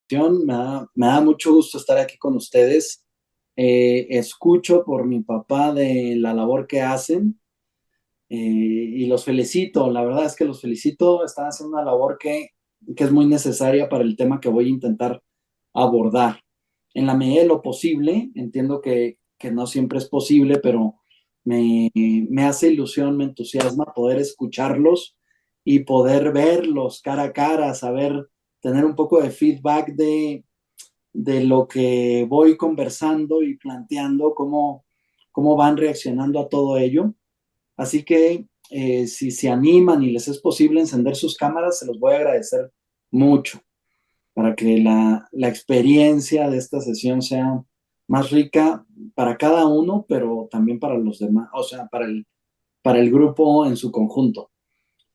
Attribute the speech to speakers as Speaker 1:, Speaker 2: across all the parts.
Speaker 1: Me da mucho gusto estar aquí con ustedes. Escucho por mi papá de la labor que hacen y los felicito. La verdad es que los felicito. Están haciendo una labor que es muy necesaria para el tema que voy a intentar abordar. En la medida de lo posible, entiendo que no siempre es posible, pero me hace ilusión, me entusiasma poder escucharlos y poder verlos cara a cara, saber, tener un poco de feedback de lo que voy conversando y planteando, cómo van reaccionando a todo ello. Así que si se animan y les es posible encender sus cámaras, se los voy a agradecer mucho para que la experiencia de esta sesión sea más rica para cada uno, pero también para los demás, o sea, para el grupo en su conjunto.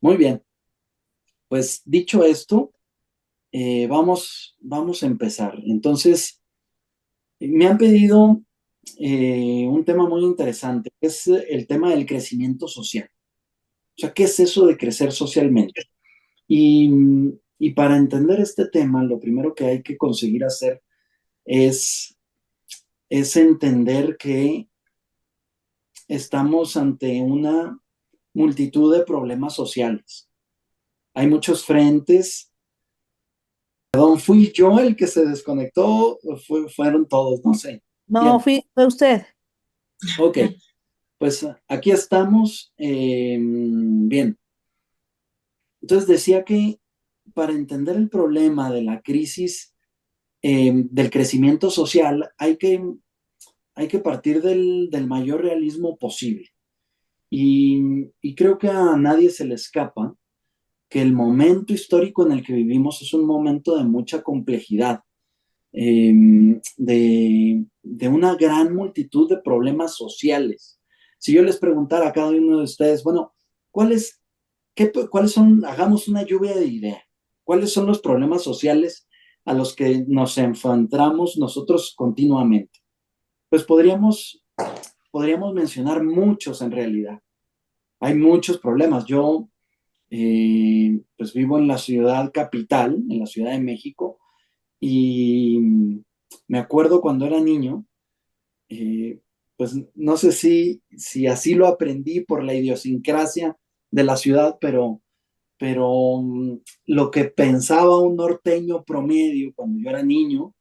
Speaker 1: Muy bien, pues dicho esto, vamos a empezar. Entonces, me han pedido un tema muy interesante, que es el tema del crecimiento social. O sea, ¿qué es eso de crecer socialmente? Y, y para entender este tema, lo primero que hay que conseguir hacer es, es entender que estamos ante una multitud de problemas sociales. Hay muchos frentes. Perdón, ¿fui yo el que se desconectó o fueron todos? No sé.
Speaker 2: No,
Speaker 1: Bien,
Speaker 2: fue usted.
Speaker 1: ok. Pues aquí estamos. Bien, entonces decía que para entender el problema de la crisis del crecimiento social hay que partir del mayor realismo posible. Y creo que a nadie se le escapa que el momento histórico en el que vivimos es un momento de mucha complejidad, de una gran multitud de problemas sociales. Si yo les preguntara a cada uno de ustedes, bueno, ¿cuáles, ¿cuáles son, hagamos una lluvia de ideas, cuáles son los problemas sociales a los que nos enfrentamos nosotros continuamente? Pues podríamos mencionar muchos en realidad. Hay muchos problemas. Yo pues vivo en la ciudad capital, en la Ciudad de México, y me acuerdo cuando era niño, eh, pues no sé si así lo aprendí por la idiosincrasia de la ciudad, pero lo que pensaba un norteño promedio cuando yo era niño,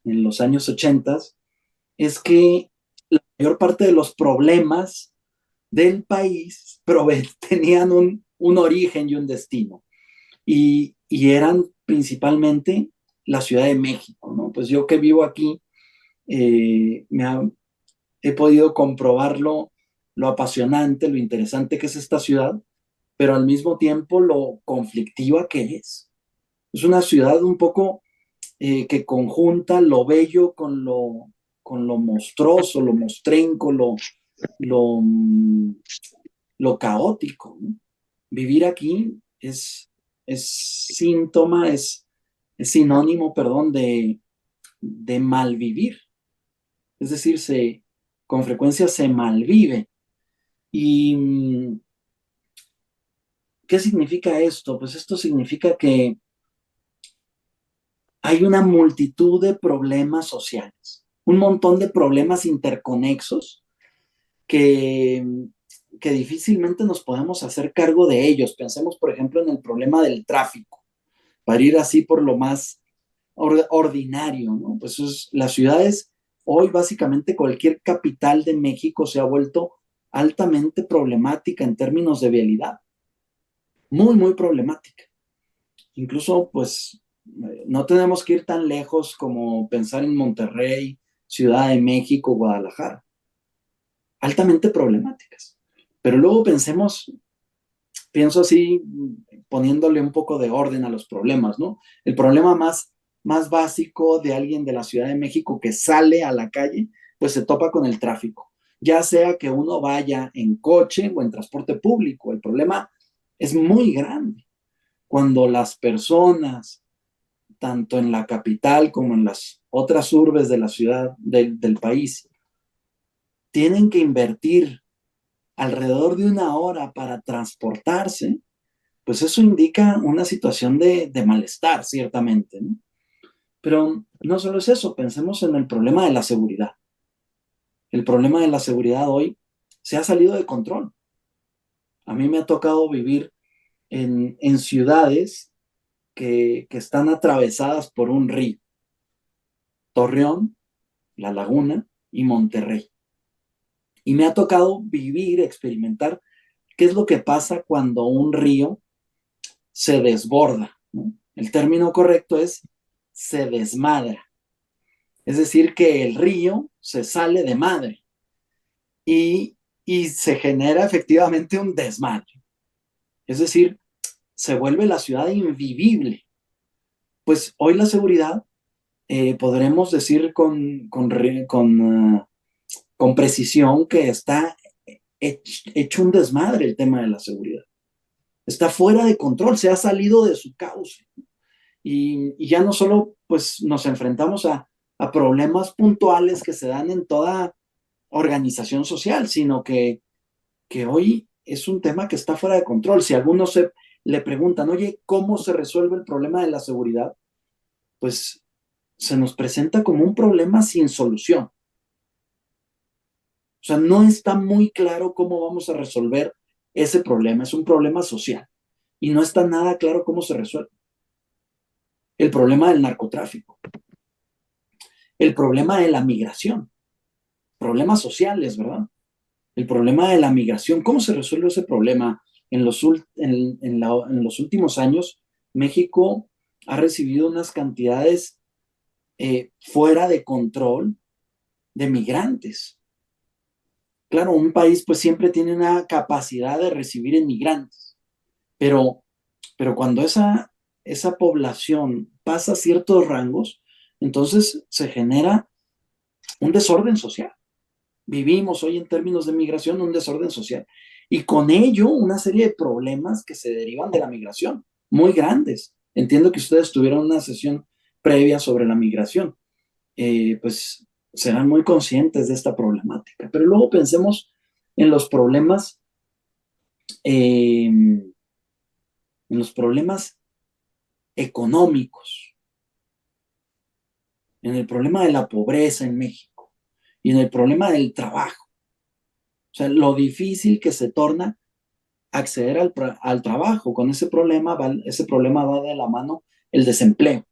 Speaker 1: en los años 80, es que la mayor parte de los problemas del país tenían un origen y un destino. Y eran principalmente la Ciudad de México, ¿no? Pues yo que vivo aquí, he podido comprobar lo apasionante, lo interesante que es esta ciudad, pero al mismo tiempo lo conflictiva que es. Es una ciudad un poco que conjunta lo bello con lo monstruoso, lo mostrenco, lo, mm, lo caótico, ¿no? Vivir aquí es síntoma, es sinónimo, perdón, de malvivir. Es decir, con frecuencia se malvive. ¿Y qué significa esto? Pues esto significa que hay una multitud de problemas sociales, un montón de problemas interconexos que, que difícilmente nos podemos hacer cargo de ellos. Pensemos, por ejemplo, en el problema del tráfico, para ir así por lo más ordinario, ¿no? Pues las ciudades, hoy básicamente cualquier capital de México se ha vuelto altamente problemática en términos de vialidad, muy, muy problemática. Incluso, pues, no tenemos que ir tan lejos como pensar en Monterrey, Ciudad de México, Guadalajara, altamente problemáticas. Pero luego pienso así, poniéndole un poco de orden a los problemas, ¿no? El problema más básico de alguien de la Ciudad de México que sale a la calle, pues se topa con el tráfico, ya sea que uno vaya en coche o en transporte público. El problema es muy grande cuando las personas, tanto en la capital como en las otras urbes de la ciudad, del país, tienen que invertir alrededor de una hora para transportarse, pues eso indica una situación de malestar, ciertamente, ¿no? Pero no solo es eso, pensemos en el problema de la seguridad. El problema de la seguridad hoy se ha salido de control. A mí me ha tocado vivir en ciudades que están atravesadas por un río. Torreón, La Laguna y Monterrey. Y me ha tocado vivir, experimentar qué es lo que pasa cuando un río se desborda, ¿no? El término correcto es se desmadra. Es decir, que el río se sale de madre y, y se genera efectivamente un desmadre. Es decir, se vuelve la ciudad invivible. Pues hoy la seguridad, podremos decir con precisión que está hecho un desmadre el tema de la seguridad. Está fuera de control, se ha salido de su cauce. Y ya no solo pues nos enfrentamos a problemas puntuales que se dan en toda organización social, sino que hoy es un tema que está fuera de control. Si algunos le preguntan, oye, ¿cómo se resuelve el problema de la seguridad? Pues se nos presenta como un problema sin solución. O sea, no está muy claro cómo vamos a resolver ese problema. Es un problema social y no está nada claro cómo se resuelve. El problema del narcotráfico, el problema de la migración, problemas sociales, ¿verdad? El problema de la migración, ¿cómo se resuelve ese problema? En los últimos años, México ha recibido unas cantidades fuera de control de migrantes. Claro, un país pues siempre tiene una capacidad de recibir inmigrantes, pero, pero cuando esa población pasa ciertos rangos, entonces se genera un desorden social. Vivimos hoy en términos de migración un desorden social y con ello una serie de problemas que se derivan de la migración, muy grandes. Entiendo que ustedes tuvieron una sesión previa sobre la migración, pues serán muy conscientes de esta problemática. Pero luego pensemos en en los problemas económicos, en el problema de la pobreza en México y en el problema del trabajo. O sea, lo difícil que se torna acceder al trabajo. Con ese problema va de la mano el desempleo.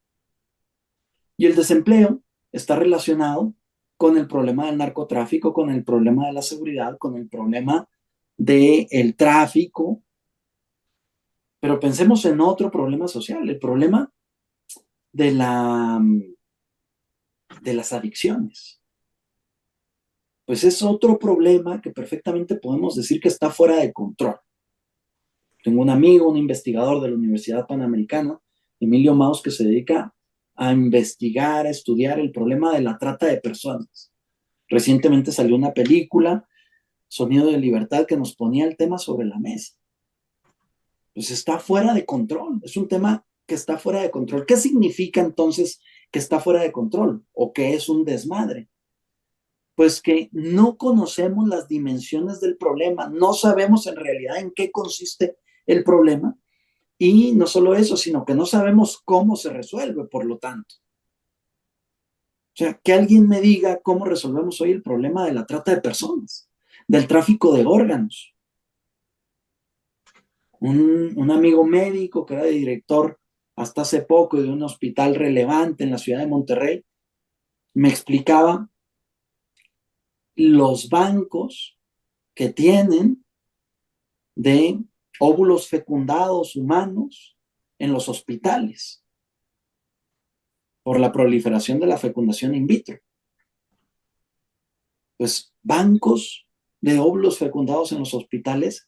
Speaker 1: Y el desempleo está relacionado con el problema del narcotráfico, con el problema de la seguridad, con el problema del tráfico. Pero pensemos en otro problema social, el problema de, la, de las adicciones. Pues es otro problema que perfectamente podemos decir que está fuera de control. Tengo un amigo, un investigador de la Universidad Panamericana, Emilio Maus, que se dedica a investigar, a estudiar el problema de la trata de personas. Recientemente salió una película, Sonido de Libertad, que nos ponía el tema sobre la mesa. Pues está fuera de control, es un tema que está fuera de control. ¿Qué significa entonces que está fuera de control o que es un desmadre? Pues que no conocemos las dimensiones del problema, no sabemos en realidad en qué consiste el problema y no solo eso, sino que no sabemos cómo se resuelve, por lo tanto. O sea, que alguien me diga cómo resolvemos hoy el problema de la trata de personas, del tráfico de órganos. Un amigo médico que era director hasta hace poco de un hospital relevante en la ciudad de Monterrey, me explicaba los bancos que tienen de óvulos fecundados humanos en los hospitales por la proliferación de la fecundación in vitro. Pues bancos de óvulos fecundados en los hospitales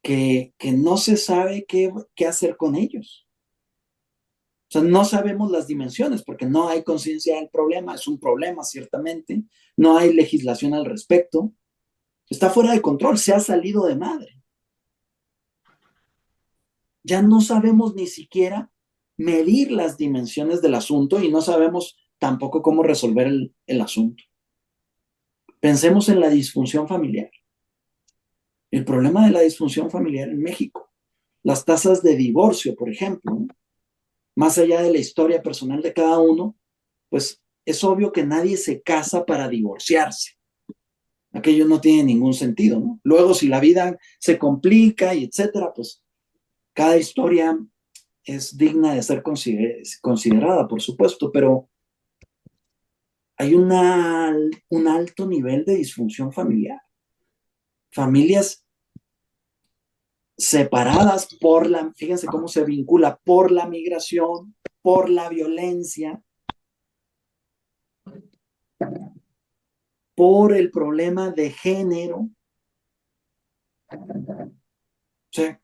Speaker 1: que no se sabe qué hacer con ellos. O sea, no sabemos las dimensiones porque no hay conciencia del problema, es un problema ciertamente, no hay legislación al respecto, está fuera de control, se ha salido de madre. Ya no sabemos ni siquiera medir las dimensiones del asunto y no sabemos tampoco cómo resolver el asunto. Pensemos en la disfunción familiar. El problema de la disfunción familiar en México. Las tasas de divorcio, por ejemplo, ¿no? Más allá de la historia personal de cada uno, pues es obvio que nadie se casa para divorciarse. Aquello no tiene ningún sentido, ¿no? Luego, si la vida se complica y etcétera, pues cada historia es digna de ser considerada, por supuesto, pero hay un alto nivel de disfunción familiar. Familias separadas fíjense cómo se vincula, por la migración, por la violencia, por el problema de género. O sea,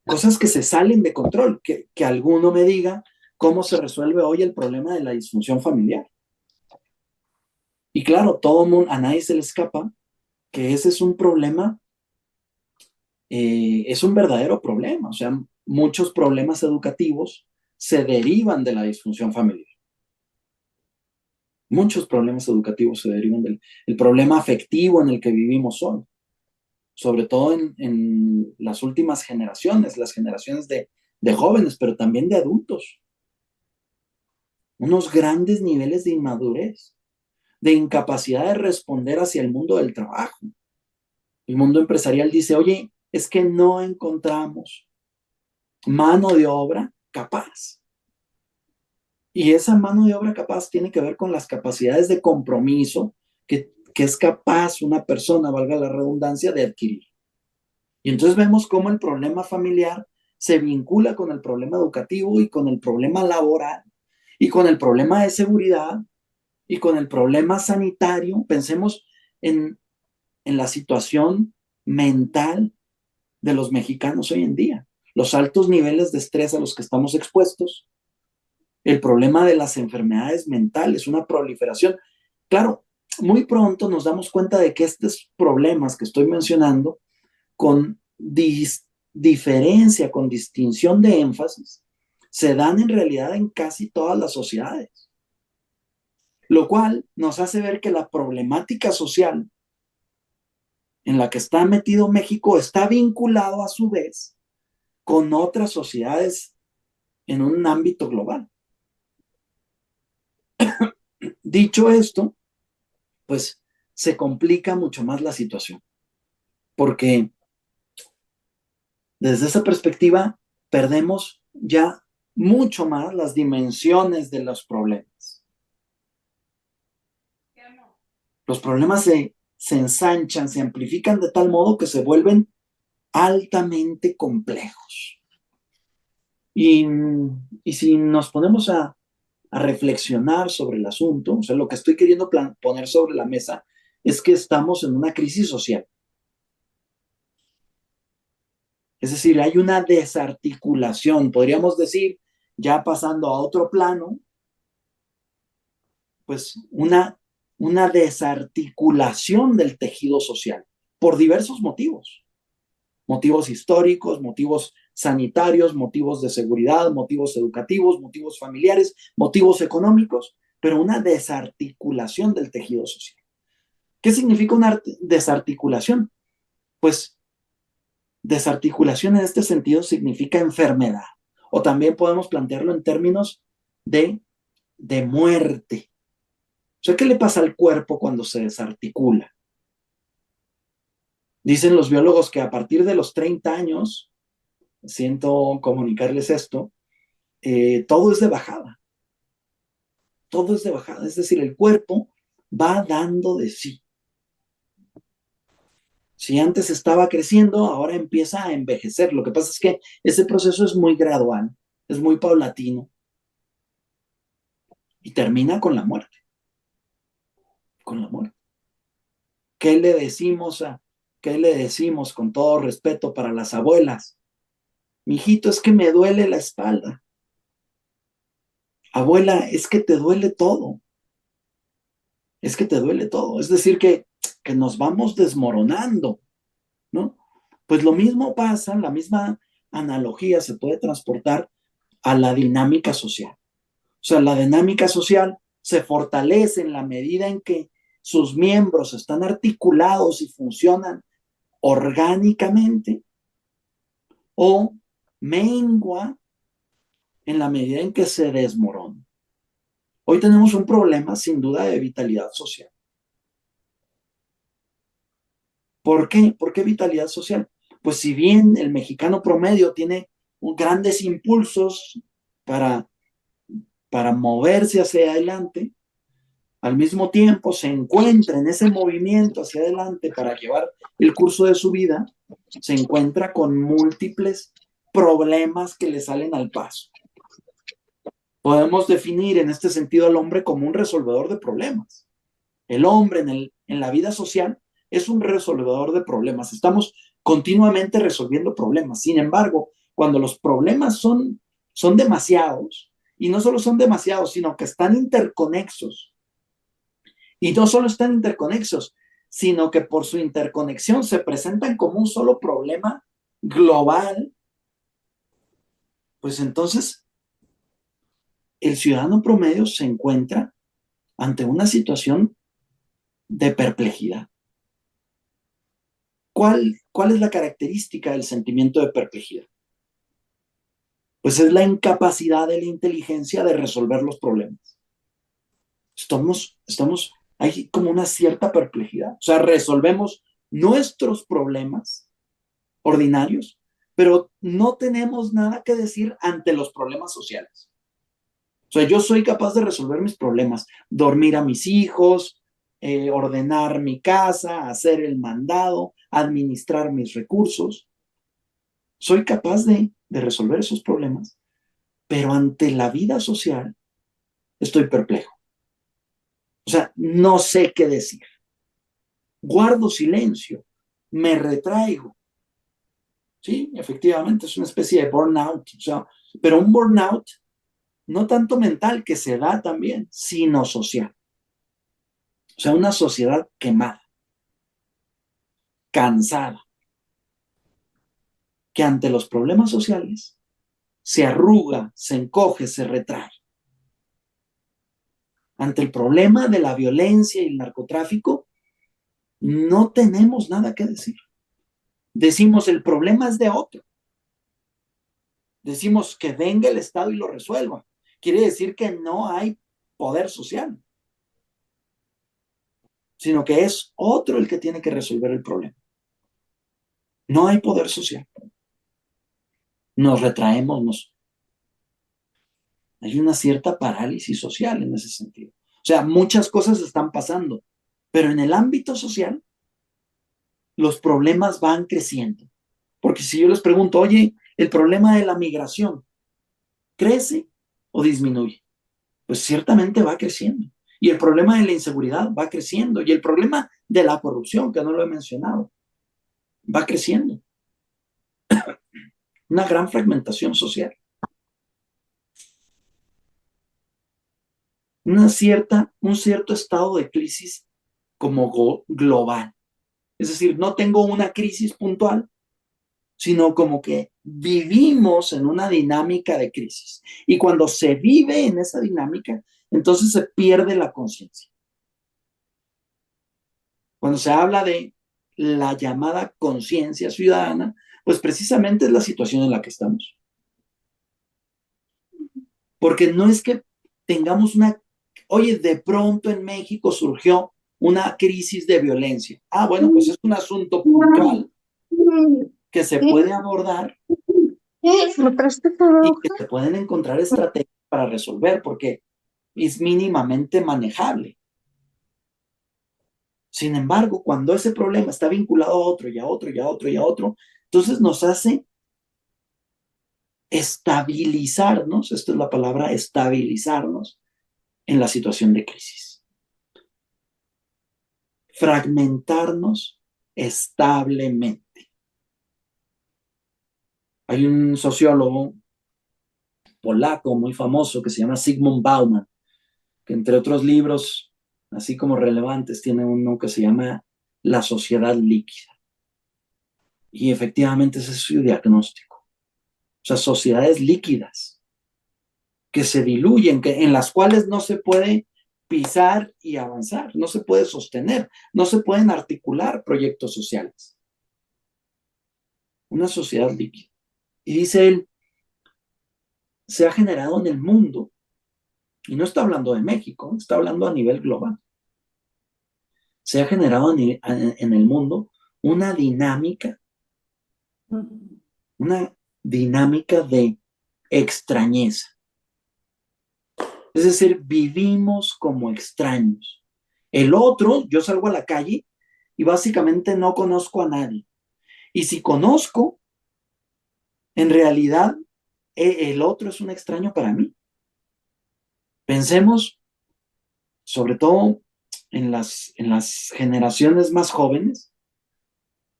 Speaker 1: cosas que se salen de control, que alguno me diga cómo se resuelve hoy el problema de la disfunción familiar. Y claro, todo mundo, a nadie se le escapa que ese es un problema, es un verdadero problema. O sea, muchos problemas educativos se derivan de la disfunción familiar. Muchos problemas educativos se derivan del el problema afectivo en el que vivimos hoy, sobre todo en las últimas generaciones, las generaciones de jóvenes, pero también de adultos. Unos grandes niveles de inmadurez, de incapacidad de responder hacia el mundo del trabajo. El mundo empresarial dice, oye, es que no encontramos mano de obra capaz. Y esa mano de obra capaz tiene que ver con las capacidades de compromiso que es capaz una persona, valga la redundancia, de adquirir. Y entonces vemos cómo el problema familiar se vincula con el problema educativo y con el problema laboral y con el problema de seguridad y con el problema sanitario. Pensemos en la situación mental de los mexicanos hoy en día, los altos niveles de estrés a los que estamos expuestos, el problema de las enfermedades mentales, una proliferación. Claro, muy pronto nos damos cuenta de que estos problemas que estoy mencionando, con diferencia, con distinción de énfasis, se dan en realidad en casi todas las sociedades, lo cual nos hace ver que la problemática social en la que está metido México está vinculado a su vez con otras sociedades en un ámbito global. Dicho esto, pues se complica mucho más la situación, porque desde esa perspectiva perdemos ya mucho más las dimensiones de los problemas. Los problemas se ensanchan, se amplifican de tal modo que se vuelven altamente complejos. Y, y si nos ponemos a reflexionar sobre el asunto, o sea, lo que estoy queriendo poner sobre la mesa es que estamos en una crisis social. Es decir, hay una desarticulación, podríamos decir, ya pasando a otro plano, pues una desarticulación del tejido social por diversos motivos. Motivos históricos, motivos sanitarios, motivos de seguridad, motivos educativos, motivos familiares, motivos económicos, pero una desarticulación del tejido social. ¿Qué significa una desarticulación? Pues desarticulación en este sentido significa enfermedad, o también podemos plantearlo en términos de muerte. O sea, ¿qué le pasa al cuerpo cuando se desarticula? Dicen los biólogos que a partir de los 30 años, siento comunicarles esto, todo es de bajada. Todo es de bajada. Es decir, el cuerpo va dando de sí. Si antes estaba creciendo, ahora empieza a envejecer. Lo que pasa es que ese proceso es muy gradual, es muy paulatino y termina con la muerte. Con la muerte. ¿Qué le decimos qué le decimos con todo respeto para las abuelas? Mijito, es que me duele la espalda. Abuela, es que te duele todo. Es que te duele todo. Es decir, que nos vamos desmoronando, ¿no? Pues lo mismo pasa, la misma analogía se puede transportar a la dinámica social. O sea, la dinámica social se fortalece en la medida en que sus miembros están articulados y funcionan orgánicamente, o mengua en la medida en que se desmorona. Hoy tenemos un problema sin duda de vitalidad social. ¿Por qué? ¿Por qué vitalidad social? Pues si bien el mexicano promedio tiene grandes impulsos para, para moverse hacia adelante, al mismo tiempo se encuentra en ese movimiento hacia adelante para llevar el curso de su vida, se encuentra con múltiples problemas que le salen al paso. Podemos definir en este sentido al hombre como un resolvedor de problemas. El hombre en la vida social es un resolvedor de problemas. Estamos continuamente resolviendo problemas. Sin embargo, cuando los problemas son demasiados, y no solo son demasiados, sino que están interconexos, y no solo están interconexos, sino que por su interconexión se presentan como un solo problema global, pues entonces el ciudadano promedio se encuentra ante una situación de perplejidad. ¿Cuál es la característica del sentimiento de perplejidad? Pues es la incapacidad de la inteligencia de resolver los problemas. Hay como una cierta perplejidad. O sea, resolvemos nuestros problemas ordinarios, pero no tenemos nada que decir ante los problemas sociales. O sea, yo soy capaz de resolver mis problemas, dormir a mis hijos, ordenar mi casa, hacer el mandado, administrar mis recursos. Soy capaz de resolver esos problemas, pero ante la vida social estoy perplejo. O sea, no sé qué decir. Guardo silencio, me retraigo. Sí, efectivamente, es una especie de burnout. O sea, pero un burnout no tanto mental, que se da también, sino social. O sea, una sociedad quemada, cansada, que ante los problemas sociales se arruga, se encoge, se retrae. Ante el problema de la violencia y el narcotráfico, no tenemos nada que decir. Decimos, el problema es de otro. Decimos que venga el Estado y lo resuelva. Quiere decir que no hay poder social, sino que es otro el que tiene que resolver el problema. No hay poder social. Nos retraemos, hay una cierta parálisis social en ese sentido. O sea, muchas cosas están pasando, pero en el ámbito social los problemas van creciendo. Porque si yo les pregunto, oye, el problema de la migración, ¿crece o disminuye? Pues ciertamente va creciendo. Y el problema de la inseguridad va creciendo. Y el problema de la corrupción, que no lo he mencionado, va creciendo. Una gran fragmentación social. Un cierto estado de crisis como global. Es decir, no tengo una crisis puntual, sino como que vivimos en una dinámica de crisis. Y cuando se vive en esa dinámica, entonces se pierde la conciencia. Cuando se habla de la llamada conciencia ciudadana, pues precisamente es la situación en la que estamos. Porque no es que tengamos oye, de pronto en México surgió una crisis de violencia. Ah, bueno, pues es un asunto puntual que se puede abordar y que se pueden encontrar estrategias para resolver, porque es mínimamente manejable. Sin embargo, cuando ese problema está vinculado a otro y a otro y a otro y a otro, entonces nos hace estabilizarnos, esta es la palabra, estabilizarnos en la situación de crisis. Fragmentarnos establemente. Hay un sociólogo polaco muy famoso que se llama Zygmunt Bauman, que entre otros libros, así como relevantes, tiene uno que se llama La sociedad líquida. Y efectivamente ese es su diagnóstico. O sea, sociedades líquidas que se diluyen, en las cuales no se puede pisar y avanzar, no se puede sostener, no se pueden articular proyectos sociales. Una sociedad líquida. Y dice él, se ha generado en el mundo y no está hablando de México, está hablando a nivel global. Se ha generado en el mundo una dinámica, una dinámica de extrañeza. Es decir, vivimos como extraños. El otro, yo salgo a la calle y básicamente no conozco a nadie. Y si conozco, en realidad el otro es un extraño para mí. Pensemos, sobre todo en las generaciones más jóvenes,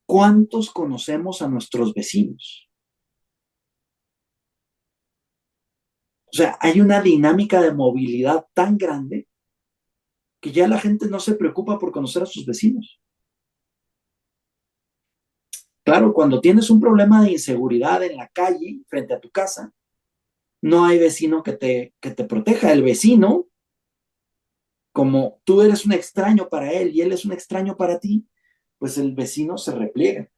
Speaker 1: ¿cuántos conocemos a nuestros vecinos? O sea, hay una dinámica de movilidad tan grande que ya la gente no se preocupa por conocer a sus vecinos. Claro, cuando tienes un problema de inseguridad en la calle, frente a tu casa, no hay vecino que te proteja. El vecino, como tú eres un extraño para él y él es un extraño para ti, pues el vecino se repliega.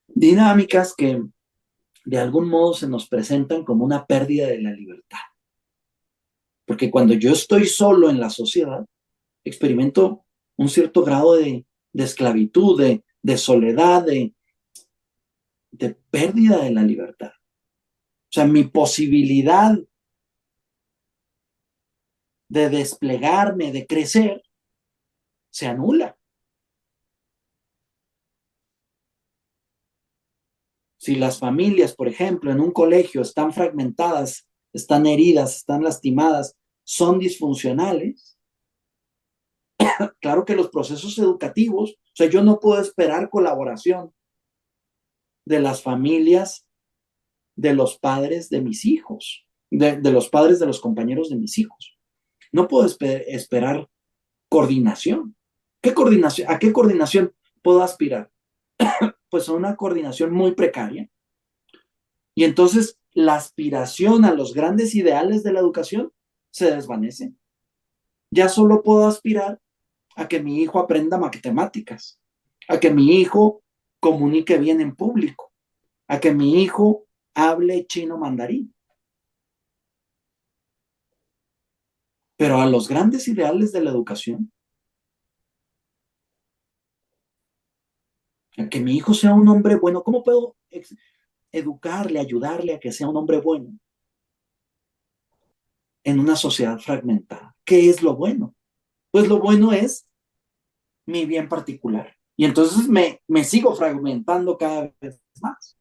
Speaker 1: Dinámicas que de algún modo se nos presentan como una pérdida de la libertad. Porque cuando yo estoy solo en la sociedad, experimento un cierto grado de esclavitud, de soledad, de pérdida de la libertad. O sea, mi posibilidad de desplegarme, de crecer, se anula. Si las familias, por ejemplo, en un colegio están fragmentadas, están heridas, están lastimadas, son disfuncionales, claro que los procesos educativos, o sea, yo no puedo esperar colaboración de las familias, de los padres de mis hijos, de los padres de los compañeros de mis hijos. No puedo esperar coordinación. ¿Qué coordinación? ¿A qué coordinación puedo aspirar? Pues a una coordinación muy precaria. Y entonces la aspiración a los grandes ideales de la educación se desvanece. Ya solo puedo aspirar a que mi hijo aprenda matemáticas, a que mi hijo comunique bien en público, a que mi hijo hable chino mandarín. Pero a los grandes ideales de la educación, a que mi hijo sea un hombre bueno, ¿cómo puedo educarle, ayudarle a que sea un hombre bueno en una sociedad fragmentada? ¿Qué es lo bueno? Pues lo bueno es mi bien particular. Y entonces me sigo fragmentando cada vez más.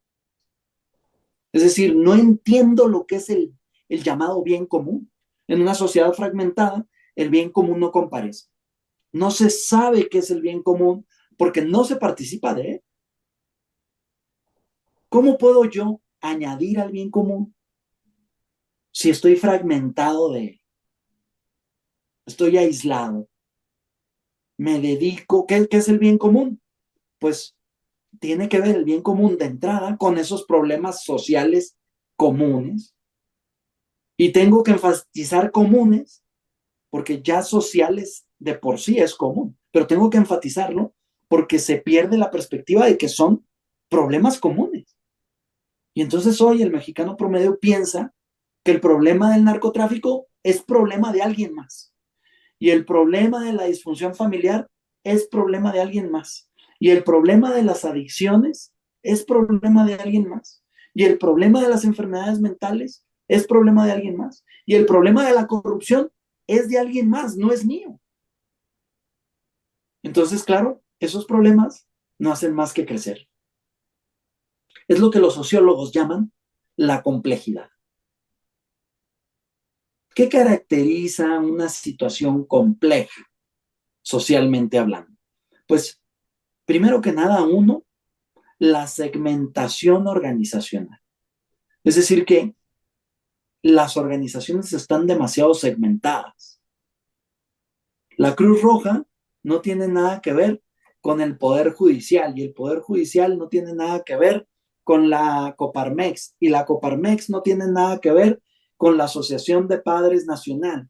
Speaker 1: Es decir, no entiendo lo que es el llamado bien común. En una sociedad fragmentada, el bien común no comparece. No se sabe qué es el bien común porque no se participa de él. ¿Cómo puedo yo añadir al bien común si estoy fragmentado de él? Estoy aislado. Me dedico, ¿qué es el bien común? Pues tiene que ver el bien común de entrada con esos problemas sociales comunes. Y tengo que enfatizar comunes porque ya sociales de por sí es común, pero tengo que enfatizarlo porque se pierde la perspectiva de que son problemas comunes. Y entonces hoy el mexicano promedio piensa que el problema del narcotráfico es problema de alguien más. Y el problema de la disfunción familiar es problema de alguien más. Y el problema de las adicciones es problema de alguien más. Y el problema de las enfermedades mentales es problema de alguien más. Y el problema de la corrupción es de alguien más, no es mío. Entonces, claro, esos problemas no hacen más que crecer. Es lo que los sociólogos llaman la complejidad. ¿Qué caracteriza una situación compleja socialmente hablando? Pues, primero que nada, uno, la segmentación organizacional. Es decir, que las organizaciones están demasiado segmentadas. La Cruz Roja no tiene nada que ver con el Poder Judicial y el Poder Judicial no tiene nada que ver con la Coparmex y la Coparmex no tiene nada que ver con la Asociación de Padres Nacional.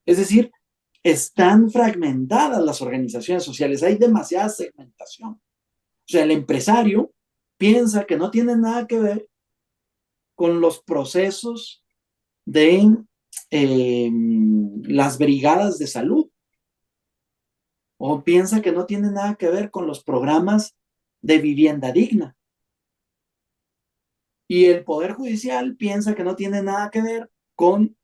Speaker 1: Es decir, están fragmentadas las organizaciones sociales, hay demasiada segmentación. sea, el empresario piensa que no tiene nada que ver con los procesos de las brigadas de salud, o piensa que no tiene nada que ver con los programas de vivienda digna. Y el Poder Judicial piensa que no tiene nada que ver con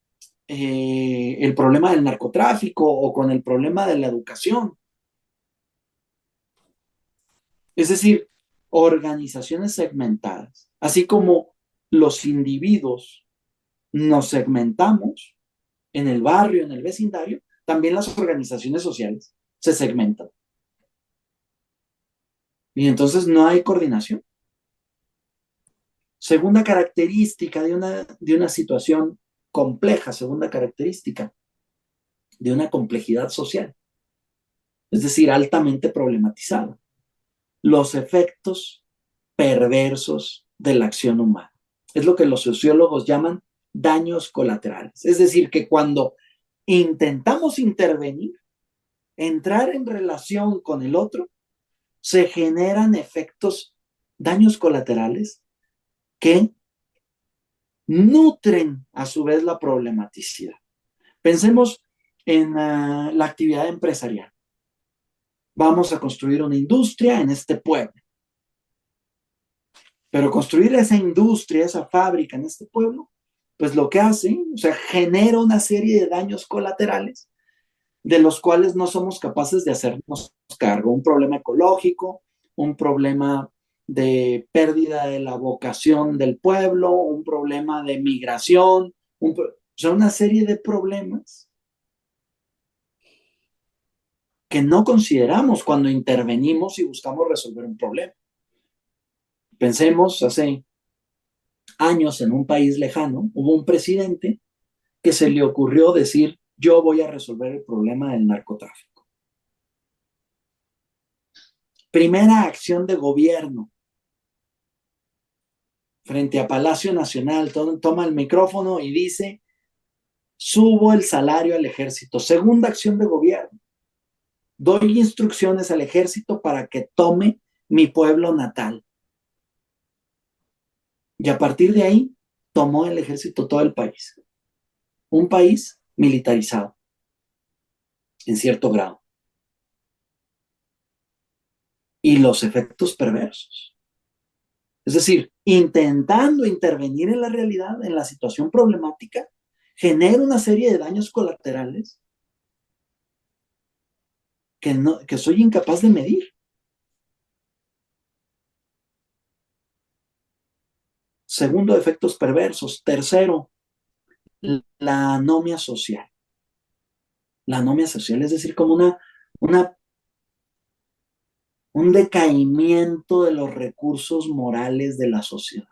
Speaker 1: el problema del narcotráfico o con el problema de la educación. Es decir, organizaciones segmentadas, así como los individuos nos segmentamos en el barrio, en el vecindario, también las organizaciones sociales se segmentan. Y entonces no hay coordinación. Segunda característica de una situación compleja, segunda característica de una complejidad social, es decir, altamente problematizada, los efectos perversos de la acción humana. Es lo que los sociólogos llaman daños colaterales. Es decir, que cuando intentamos intervenir, entrar en relación con el otro, se generan efectos, daños colaterales que nutren a su vez la problematicidad. Pensemos en la actividad empresarial. Vamos a construir una industria en este pueblo. Pero construir esa industria, esa fábrica en este pueblo, pues lo que hace, o sea, genera una serie de daños colaterales de los cuales no somos capaces de hacernos cargo. Un problema ecológico, un problema de pérdida de la vocación del pueblo, un problema de migración, o sea, una serie de problemas que no consideramos cuando intervenimos y buscamos resolver un problema. Pensemos, hace años en un país lejano, hubo un presidente que se le ocurrió decir, yo voy a resolver el problema del narcotráfico. Primera acción de gobierno, frente a Palacio Nacional, toma el micrófono y dice, subo el salario al ejército. Segunda acción de gobierno, doy instrucciones al ejército para que tome mi pueblo natal. Y a partir de ahí, tomó el ejército todo el país. Un país militarizado, en cierto grado. Y los efectos perversos. Es decir, intentando intervenir en la realidad, en la situación problemática, genera una serie de daños colaterales que soy incapaz de medir. Segundo, efectos perversos. Tercero, la anomia social. La anomia social, es decir, como un decaimiento de los recursos morales de la sociedad.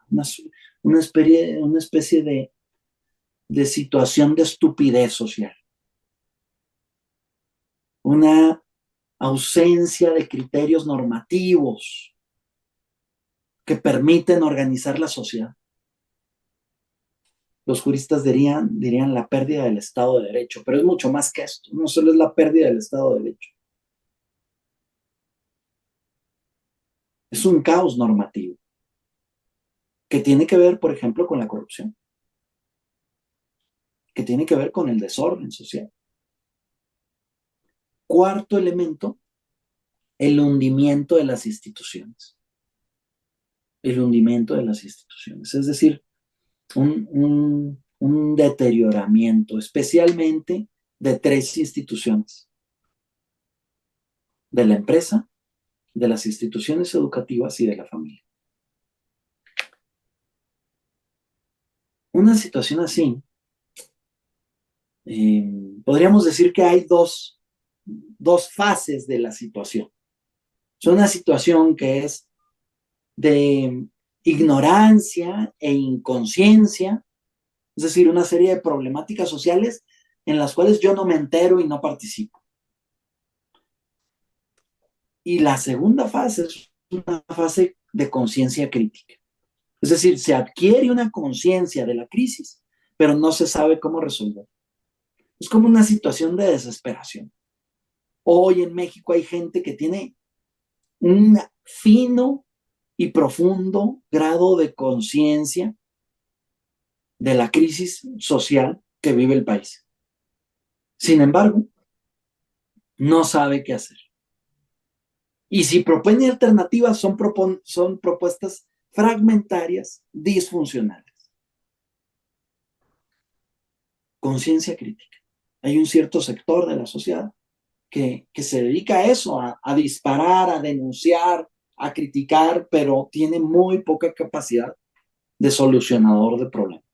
Speaker 1: Una especie de situación de estupidez social. Una ausencia de criterios normativos que permiten organizar la sociedad. Los juristas dirían la pérdida del Estado de Derecho, pero es mucho más que esto. No solo es la pérdida del Estado de Derecho. Es un caos normativo que tiene que ver, por ejemplo, con la corrupción, que tiene que ver con el desorden social. Cuarto elemento, el hundimiento de las instituciones. El hundimiento de las instituciones, es decir, un deterioramiento, especialmente de tres instituciones: de la empresa, de las instituciones educativas y de la familia. Una situación así, podríamos decir que hay dos fases de la situación. Es una situación que es de ignorancia e inconsciencia, es decir, una serie de problemáticas sociales en las cuales yo no me entero y no participo. Y la segunda fase es una fase de conciencia crítica. Es decir, se adquiere una conciencia de la crisis, pero no se sabe cómo resolver. Es como una situación de desesperación. Hoy en México hay gente que tiene fino y profundo grado de conciencia de la crisis social que vive el país. Sin embargo, no sabe qué hacer. Y si propone alternativas, son propuestas fragmentarias, disfuncionales. Conciencia crítica. Hay un cierto sector de la sociedad que se dedica a eso, a disparar, a denunciar, a criticar, pero tiene muy poca capacidad de solucionador de problemas.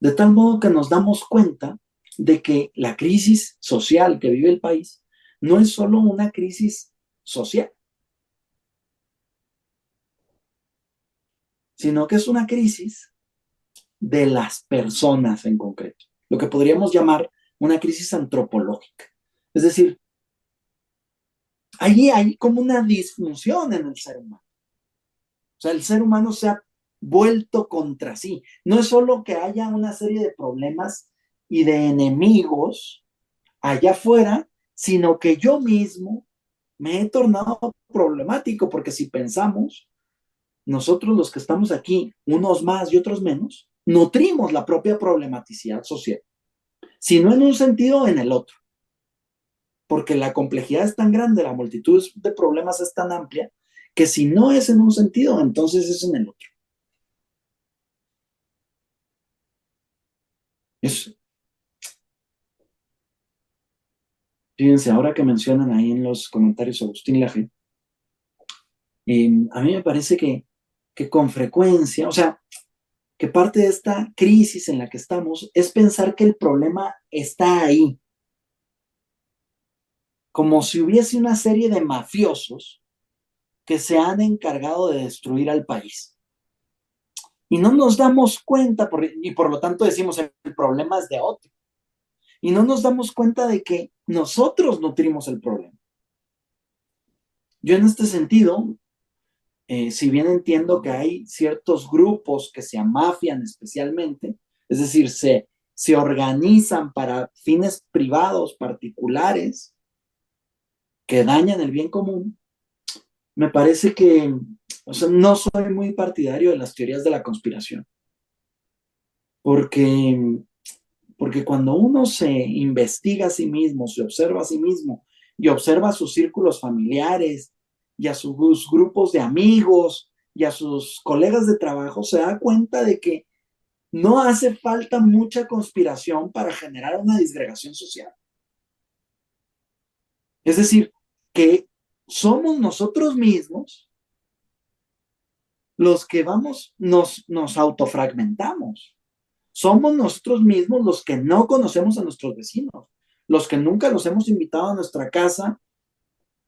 Speaker 1: De tal modo que nos damos cuenta de que la crisis social que vive el país no es solo una crisis social, sino que es una crisis de las personas en concreto, lo que podríamos llamar una crisis antropológica. Es decir, allí hay como una disfunción en el ser humano. O sea, el ser humano se ha vuelto contra sí. No es solo que haya una serie de problemas y de enemigos allá afuera, sino que yo mismo me he tornado problemático, porque si pensamos, nosotros los que estamos aquí, unos más y otros menos, nutrimos la propia problematicidad social, si no en un sentido, en el otro, porque la complejidad es tan grande, la multitud de problemas es tan amplia, que si no es en un sentido, entonces es en el otro. Es, fíjense, ahora que mencionan ahí en los comentarios Agustín Laje, a mí me parece que con frecuencia, o sea, que parte de esta crisis en la que estamos es pensar que el problema está ahí, como si hubiese una serie de mafiosos que se han encargado de destruir al país. Y no nos damos cuenta, y por lo tanto decimos el problema es de otro. Y no nos damos cuenta de que nosotros nutrimos el problema. Yo en este sentido, si bien entiendo que hay ciertos grupos que se amafian especialmente, es decir, se organizan para fines privados, particulares, que dañan el bien común, me parece que, o sea, no soy muy partidario de las teorías de la conspiración, porque, porque cuando uno se investiga a sí mismo, se observa a sí mismo y observa a sus círculos familiares y a sus grupos de amigos y a sus colegas de trabajo, se da cuenta de que no hace falta mucha conspiración para generar una disgregación social. Es decir, que somos nosotros mismos los que nos autofragmentamos. Somos nosotros mismos los que no conocemos a nuestros vecinos, los que nunca los hemos invitado a nuestra casa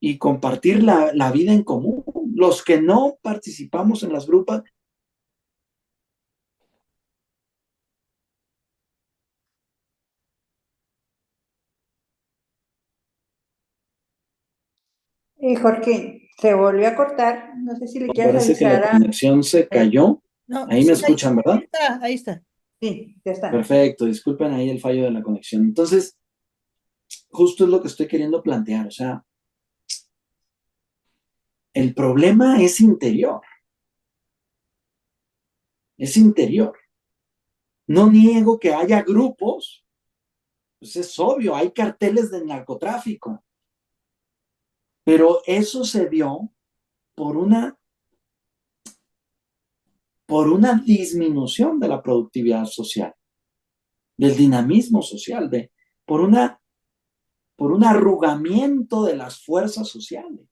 Speaker 1: y compartir la vida en común, los que no participamos en las grupos.
Speaker 2: Jorge, se volvió a cortar. No sé si le quieres
Speaker 1: Parece que la
Speaker 2: avisar a...
Speaker 1: conexión se
Speaker 2: eh,
Speaker 1: cayó.
Speaker 3: No,
Speaker 1: Ahí me
Speaker 3: sí,
Speaker 1: escuchan,
Speaker 3: ahí
Speaker 1: ¿verdad?
Speaker 3: está, ahí está.
Speaker 2: Sí, ya está.
Speaker 1: Perfecto, disculpen ahí el fallo de la conexión. Entonces, justo es lo que estoy queriendo plantear. O sea, el problema es interior, es interior. No niego que haya grupos, pues es obvio, hay carteles de narcotráfico, pero eso se dio por una disminución de la productividad social, del dinamismo social, por, una, por un arrugamiento de las fuerzas sociales.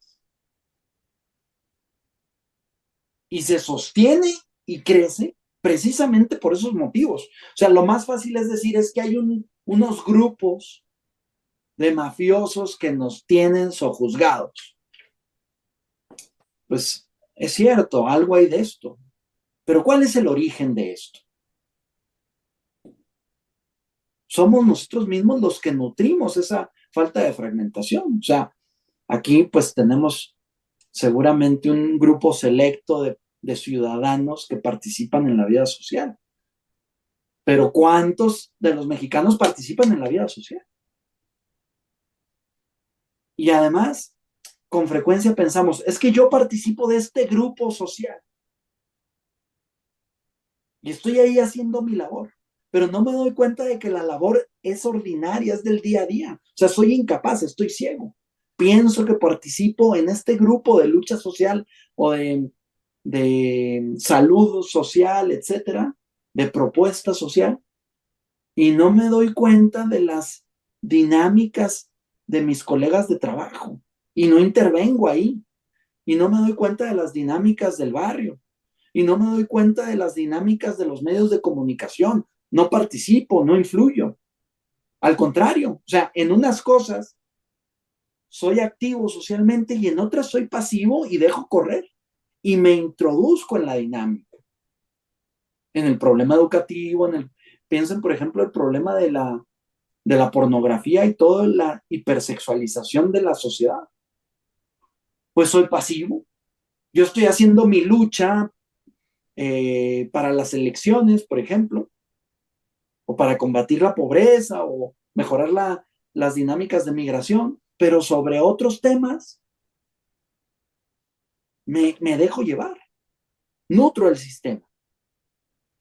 Speaker 1: Y se sostiene y crece precisamente por esos motivos. O sea, lo más fácil es decir es que hay unos grupos de mafiosos que nos tienen sojuzgados. Pues es cierto, algo hay de esto. Pero ¿cuál es el origen de esto? Somos nosotros mismos los que nutrimos esa falta de fragmentación. O sea, aquí pues tenemos seguramente un grupo selecto de ciudadanos que participan en la vida social. Pero ¿cuántos de los mexicanos participan en la vida social? Y además, con frecuencia pensamos, es que yo participo de este grupo social y estoy ahí haciendo mi labor, pero no me doy cuenta de que la labor es ordinaria, es del día a día. O sea, soy incapaz, estoy ciego. Pienso que participo en este grupo de lucha social o de salud social, etcétera, de propuesta social, y no me doy cuenta de las dinámicas de mis colegas de trabajo y no intervengo ahí y no me doy cuenta de las dinámicas del barrio y no me doy cuenta de las dinámicas de los medios de comunicación. No participo, no influyo. Al contrario, o sea, en unas cosas soy activo socialmente y en otras soy pasivo y dejo correr y me introduzco en la dinámica, en el problema educativo, piensen, por ejemplo, el problema de la pornografía y toda la hipersexualización de la sociedad. Pues soy pasivo. Yo estoy haciendo mi lucha para las elecciones, por ejemplo, o para combatir la pobreza o mejorar las dinámicas de migración, pero sobre otros temas me dejo llevar, nutro el sistema.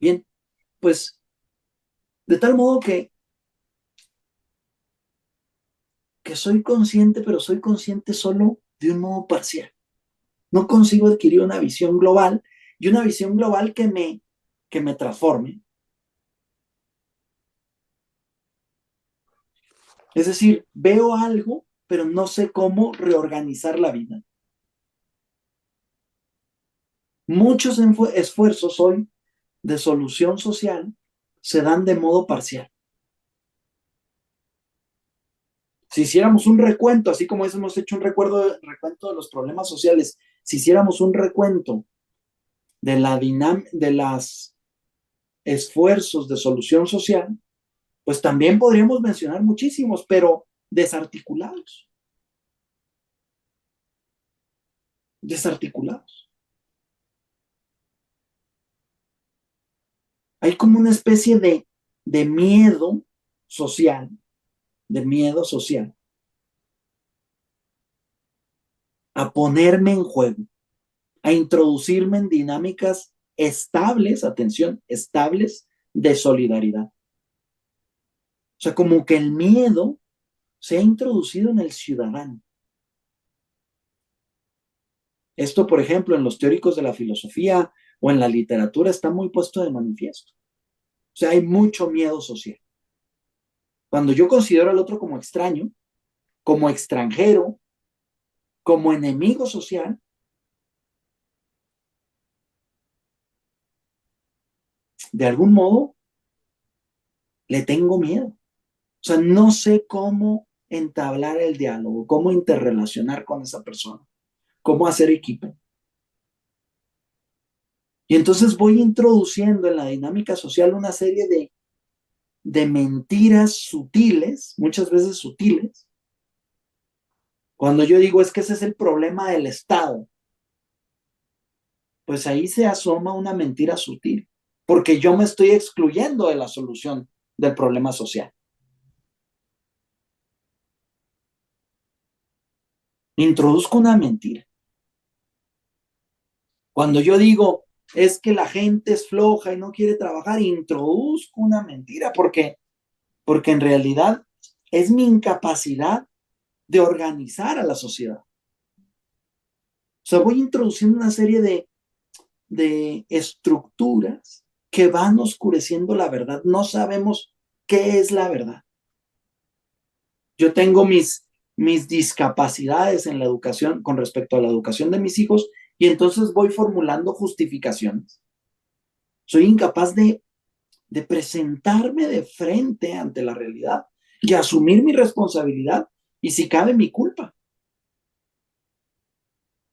Speaker 1: Bien, pues de tal modo que soy consciente, pero soy consciente solo de un modo parcial. No consigo adquirir una visión global y una visión global que me transforme. Es decir, veo algo, pero no sé cómo reorganizar la vida. Muchos esfuerzos hoy de solución social se dan de modo parcial. Si hiciéramos un recuento, así como hemos hecho un recuento de los problemas sociales, si hiciéramos un recuento de los esfuerzos de solución social, pues también podríamos mencionar muchísimos, pero desarticulados. Desarticulados. Hay como una especie de miedo social, de miedo social, a ponerme en juego, a introducirme en dinámicas estables, atención, estables de solidaridad. O sea, como que el miedo se ha introducido en el ciudadano. Esto, por ejemplo, en los teóricos de la filosofía o en la literatura está muy puesto de manifiesto. O sea, hay mucho miedo social. Cuando yo considero al otro como extraño, como extranjero, como enemigo social, de algún modo le tengo miedo. O sea, no sé cómo entablar el diálogo, cómo interrelacionar con esa persona, cómo hacer equipo. Y entonces voy introduciendo en la dinámica social una serie de mentiras sutiles, muchas veces sutiles. Cuando yo digo es que ese es el problema del Estado, pues ahí se asoma una mentira sutil, porque yo me estoy excluyendo de la solución del problema social. Introduzco una mentira. Cuando yo digo es que la gente es floja y no quiere trabajar, introduzco una mentira porque en realidad es mi incapacidad de organizar a la sociedad. O sea, voy introduciendo una serie de estructuras que van oscureciendo la verdad. No sabemos qué es la verdad. Yo tengo mis discapacidades en la educación con respecto a la educación de mis hijos y entonces voy formulando justificaciones. Soy incapaz de presentarme de frente ante la realidad y asumir mi responsabilidad y si cabe mi culpa.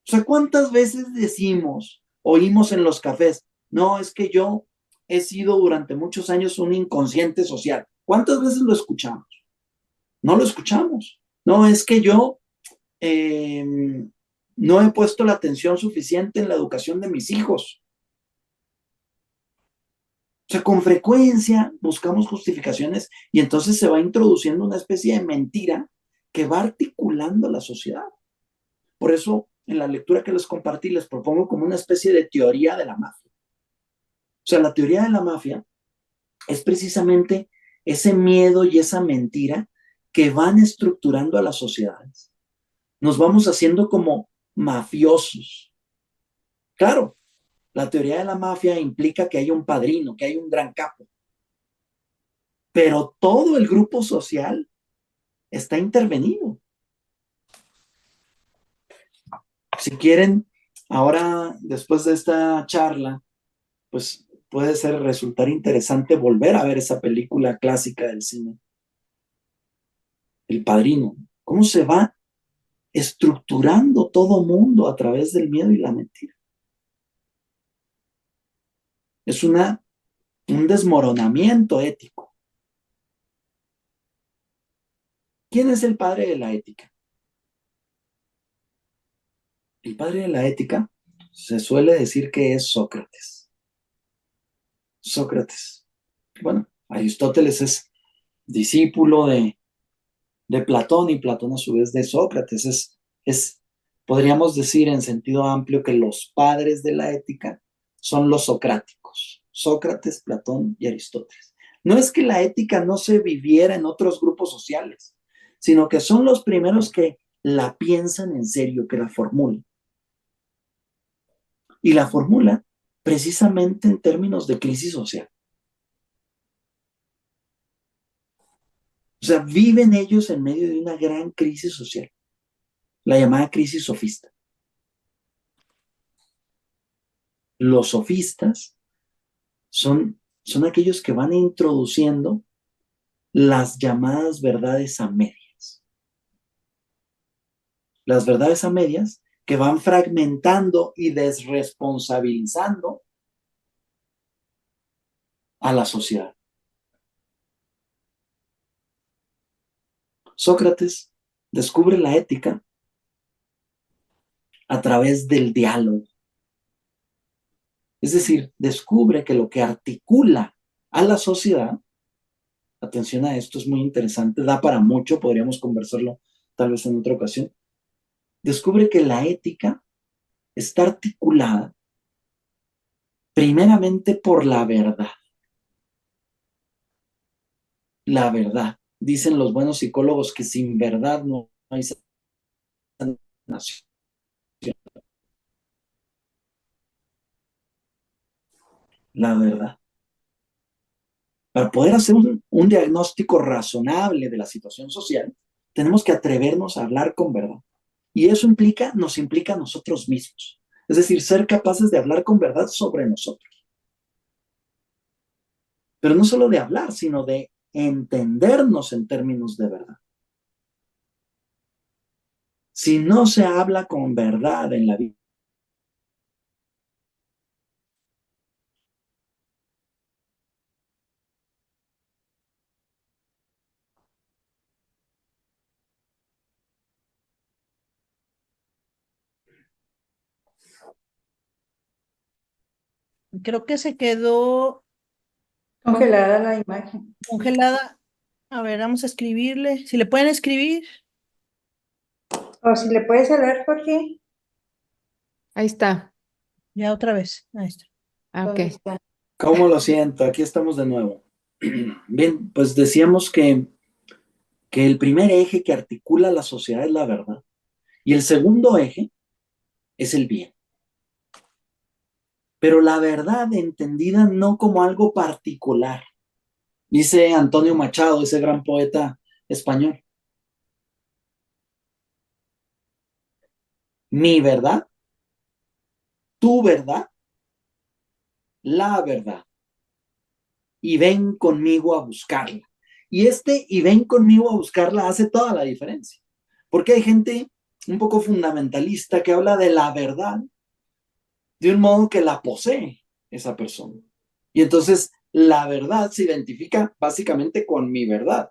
Speaker 1: O sea, ¿cuántas veces oímos en los cafés, no, es que yo he sido durante muchos años un inconsciente social? ¿Cuántas veces lo escuchamos? No lo escuchamos. No, es que yo eh, no he puesto la atención suficiente en la educación de mis hijos. O sea, con frecuencia buscamos justificaciones y entonces se va introduciendo una especie de mentira que va articulando la sociedad. Por eso, en la lectura que les compartí, les propongo como una especie de teoría de la mafia. O sea, la teoría de la mafia es precisamente ese miedo y esa mentira que van estructurando a las sociedades. Nos vamos haciendo como mafiosos. Claro, la teoría de la mafia implica que hay un padrino, que hay un gran capo, pero todo el grupo social está intervenido. Si quieren, ahora, después de esta charla, pues puede resultar interesante volver a ver esa película clásica del cine, El Padrino. ¿Cómo se va estructurando todo mundo a través del miedo y la mentira? Es un desmoronamiento ético. ¿Quién es el padre de la ética? El padre de la ética se suele decir que es Sócrates. Sócrates. Bueno, Aristóteles es discípulo de Platón y Platón a su vez de Sócrates. Podríamos decir en sentido amplio que los padres de la ética son los socráticos. Sócrates, Platón y Aristóteles. No es que la ética no se viviera en otros grupos sociales, sino que son los primeros que la piensan en serio, que la formulan. Y la formula precisamente en términos de crisis social. O sea, viven ellos en medio de una gran crisis social, la llamada crisis sofista. Los sofistas son aquellos que van introduciendo las llamadas verdades a medias. Las verdades a medias que van fragmentando y desresponsabilizando a la sociedad. Sócrates descubre la ética a través del diálogo. Es decir, descubre que lo que articula a la sociedad, atención a esto, es muy interesante, da para mucho, podríamos conversarlo tal vez en otra ocasión, descubre que la ética está articulada primeramente por la verdad. La verdad. Dicen los buenos psicólogos que sin verdad no hay sanación. La verdad. Para poder hacer un diagnóstico razonable de la situación social, tenemos que atrevernos a hablar con verdad. Y eso nos implica a nosotros mismos. Es decir, ser capaces de hablar con verdad sobre nosotros. Pero no solo de hablar, sino de entendernos en términos de verdad. Si no se habla con verdad en la vida,
Speaker 3: Creo que se quedó
Speaker 2: Congelada la imagen.
Speaker 3: congelada. A ver, vamos a escribirle. Si le pueden escribir.
Speaker 2: O si le puedes hablar, Jorge.
Speaker 4: Ahí está.
Speaker 3: Ya otra vez. Ahí está.
Speaker 2: ¿Dónde
Speaker 4: Ok.
Speaker 2: está?
Speaker 1: ¿cómo lo siento? Aquí estamos de nuevo. Bien, pues decíamos que el primer eje que articula la sociedad es la verdad. Y el segundo eje es el bien. Pero la verdad entendida no como algo particular. Dice Antonio Machado, ese gran poeta español. Mi verdad, tu verdad, la verdad. Y ven conmigo a buscarla. Y ven conmigo a buscarla hace toda la diferencia. Porque hay gente un poco fundamentalista que habla de la verdad de un modo que la posee esa persona. Y entonces la verdad se identifica básicamente con mi verdad.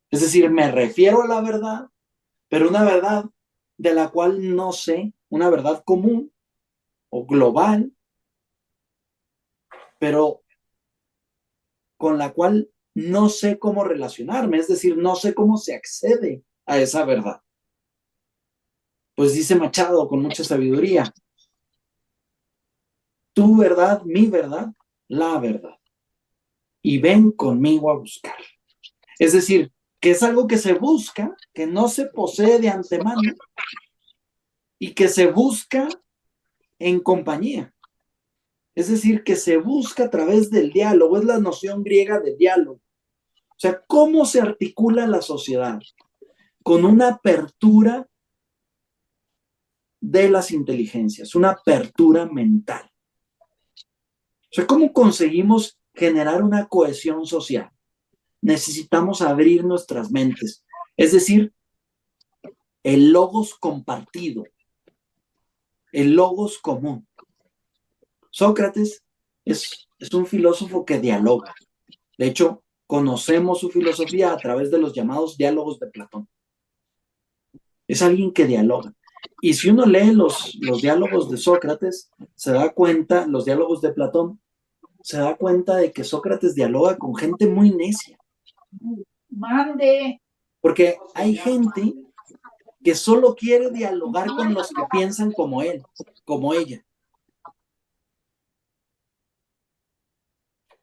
Speaker 1: Es decir, me refiero a la verdad, pero una verdad de la cual no sé, una verdad común o global, pero con la cual no sé cómo relacionarme, es decir, no sé cómo se accede a esa verdad? Pues dice Machado con mucha sabiduría: tu verdad, mi verdad, la verdad. Y ven conmigo a buscar. Es decir, que es algo que se busca, que no se posee de antemano y que se busca en compañía. Es decir, que se busca a través del diálogo. Es la noción griega de diálogo. O sea, ¿cómo se articula la sociedad? Con una apertura de las inteligencias, una apertura mental. O sea, ¿cómo conseguimos generar una cohesión social? Necesitamos abrir nuestras mentes. Es decir, el logos compartido, el logos común. Sócrates es un filósofo que dialoga. De hecho, conocemos su filosofía a través de los llamados diálogos de Platón. Es alguien que dialoga. Y si uno lee los diálogos de Sócrates, se da cuenta, los diálogos de Platón, se da cuenta de que Sócrates dialoga con gente muy necia.
Speaker 2: Mande.
Speaker 1: Porque hay gente que solo quiere dialogar con los que piensan como él, como ella.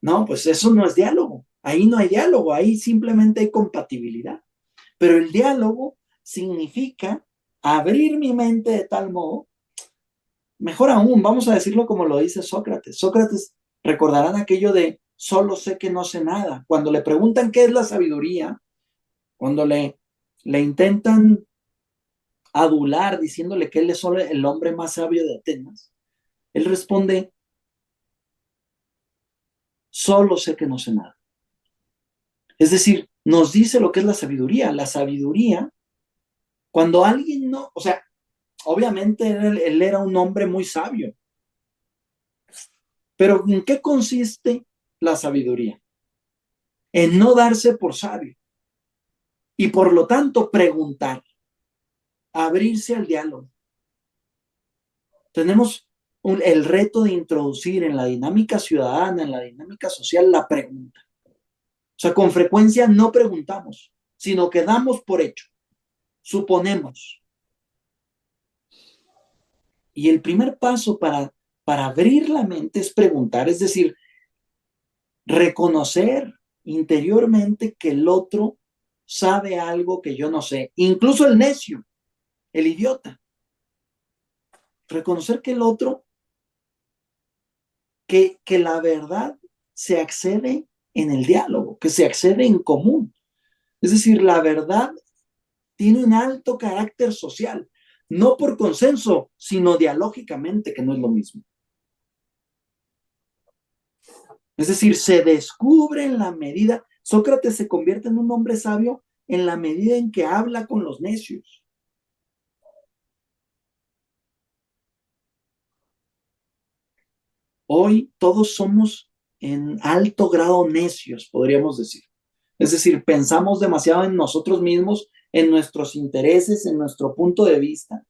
Speaker 1: No, pues eso no es diálogo. Ahí no hay diálogo, ahí simplemente hay compatibilidad. Pero el diálogo significa abrir mi mente de tal modo, mejor aún, vamos a decirlo como lo dice Sócrates. Sócrates, recordarán aquello de solo sé que no sé nada. Cuando le preguntan qué es la sabiduría, cuando le intentan adular diciéndole que él es solo el hombre más sabio de Atenas, él responde: solo sé que no sé nada. Es decir, nos dice lo que es la sabiduría. La sabiduría, cuando alguien no, o sea, obviamente él era un hombre muy sabio, pero ¿en qué consiste la sabiduría? En no darse por sabio y por lo tanto preguntar, abrirse al diálogo. Tenemos el reto de introducir en la dinámica ciudadana, en la dinámica social, la pregunta. O sea, con frecuencia no preguntamos, sino que damos por hecho, suponemos. Y el primer paso para abrir la mente es preguntar, es decir, reconocer interiormente que el otro sabe algo que yo no sé, incluso el necio, el idiota. Reconocer que el otro, que la verdad se accede en el diálogo, que se accede en común. Es decir, la verdad tiene un alto carácter social, no por consenso, sino dialógicamente, que no es lo mismo. Es decir, se descubre en la medida, Sócrates se convierte en un hombre sabio en la medida en que habla con los necios. Hoy todos somos en alto grado necios, podríamos decir. Es decir, pensamos demasiado en nosotros mismos, en nuestros intereses, en nuestro punto de vista,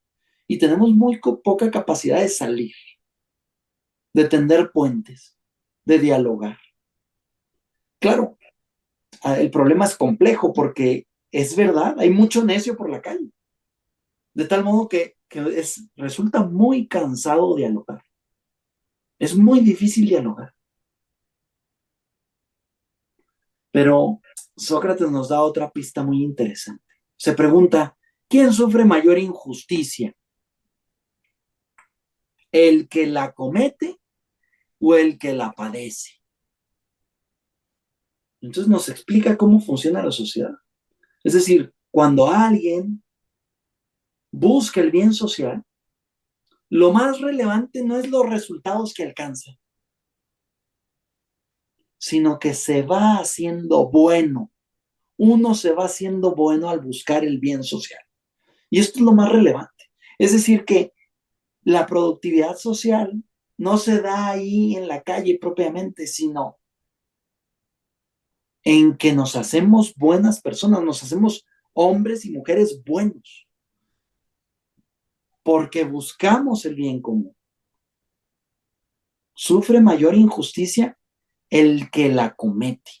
Speaker 1: y tenemos muy poca capacidad de salir, de tender puentes, de dialogar. Claro, el problema es complejo porque es verdad, hay mucho necio por la calle, de tal modo que resulta muy cansado dialogar. Es muy difícil dialogar. Pero Sócrates nos da otra pista muy interesante. Se pregunta, ¿quién sufre mayor injusticia? ¿El que la comete o el que la padece? Entonces nos explica cómo funciona la sociedad. Es decir, cuando alguien busca el bien social, lo más relevante no es los resultados que alcanza, sino que se va haciendo bueno. Uno se va haciendo bueno al buscar el bien social. Y esto es lo más relevante. Es decir, que la productividad social no se da ahí en la calle propiamente, sino en que nos hacemos buenas personas, nos hacemos hombres y mujeres buenos, porque buscamos el bien común. Sufre mayor injusticia el que la comete.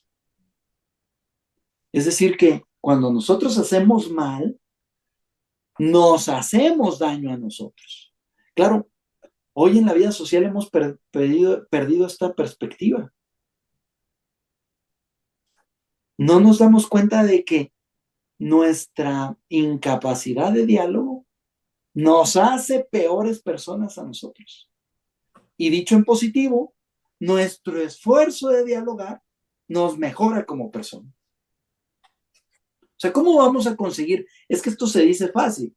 Speaker 1: Es decir, que cuando nosotros hacemos mal, nos hacemos daño a nosotros. Claro, hoy en la vida social hemos perdido esta perspectiva. No nos damos cuenta de que nuestra incapacidad de diálogo nos hace peores personas a nosotros. Y dicho en positivo, nuestro esfuerzo de dialogar nos mejora como persona. O sea, ¿cómo vamos a conseguir? Es que esto se dice fácil,